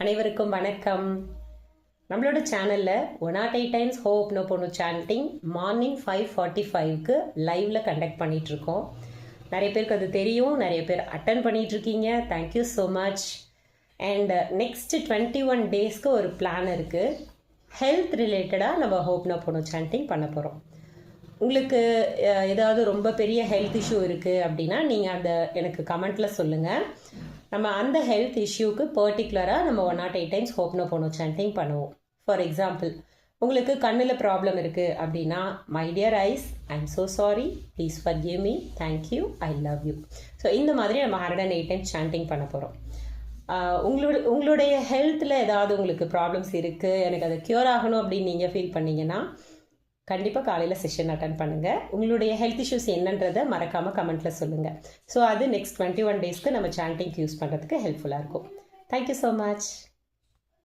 அனைவருக்கும் வணக்கம். நம்மளோட சேனலில் 108 டைம்ஸ் ஹோப்னோபோனோ சாண்டிங் மார்னிங் 5:45க்கு லைவில் கண்டக்ட் பண்ணிகிட்ருக்கோம். நிறைய பேருக்கு அது தெரியும், நிறைய பேர் அட்டன் பண்ணிகிட்ருக்கீங்க. Thank you so much. And next 21 டேஸ்க்கு ஒரு பிளான் இருக்குது. ஹெல்த் ரிலேட்டடாக நம்ம ஹோப்னோபோனோ சாண்டிங் பண்ண போகிறோம். உங்களுக்கு ஏதாவது ரொம்ப பெரிய ஹெல்த் இஷ்யூ இருக்குது அப்படின்னா நீங்கள் அந்த எனக்கு கமெண்ட்டில் சொல்லுங்கள். நம்ம அந்த ஹெல்த் இஷ்யூக்கு பர்டிகுலராக நம்ம 108 டைம்ஸ் ஹோப்னோபோனோ சாண்டிங் பண்ணுவோம். ஃபார் எக்ஸாம்பிள், உங்களுக்கு கண்ணில் ப்ராப்ளம் இருக்குது அப்படின்னா, my dear eyes, I am so sorry, please forgive me, thank you, I love you. So இந்த மாதிரி நம்ம 108 டைம்ஸ் சாண்டிங் பண்ண போகிறோம். உங்களுடைய ஹெல்த்தில் ஏதாவது உங்களுக்கு ப்ராப்ளம்ஸ் இருக்குது, எனக்கு அது க்யூர் ஆகணும் அப்படின்னு நீங்கள் ஃபீல் பண்ணிங்கன்னா கண்டிப்பாக காலையில் செஷன் அட்டன் பண்ணுங்கள். உங்களுடைய ஹெல்த் இஷ்யூஸ் என்னன்றதை மறக்காமல் கமெண்ட்டில் சொல்லுங்கள். ஸோ அது நெக்ஸ்ட் 21 டேஸ்க்கு நம்ம சாண்டிங்க்கு யூஸ் பண்ணுறதுக்கு ஹெல்ப்ஃபுல்லாக இருக்கும். Thank you so much.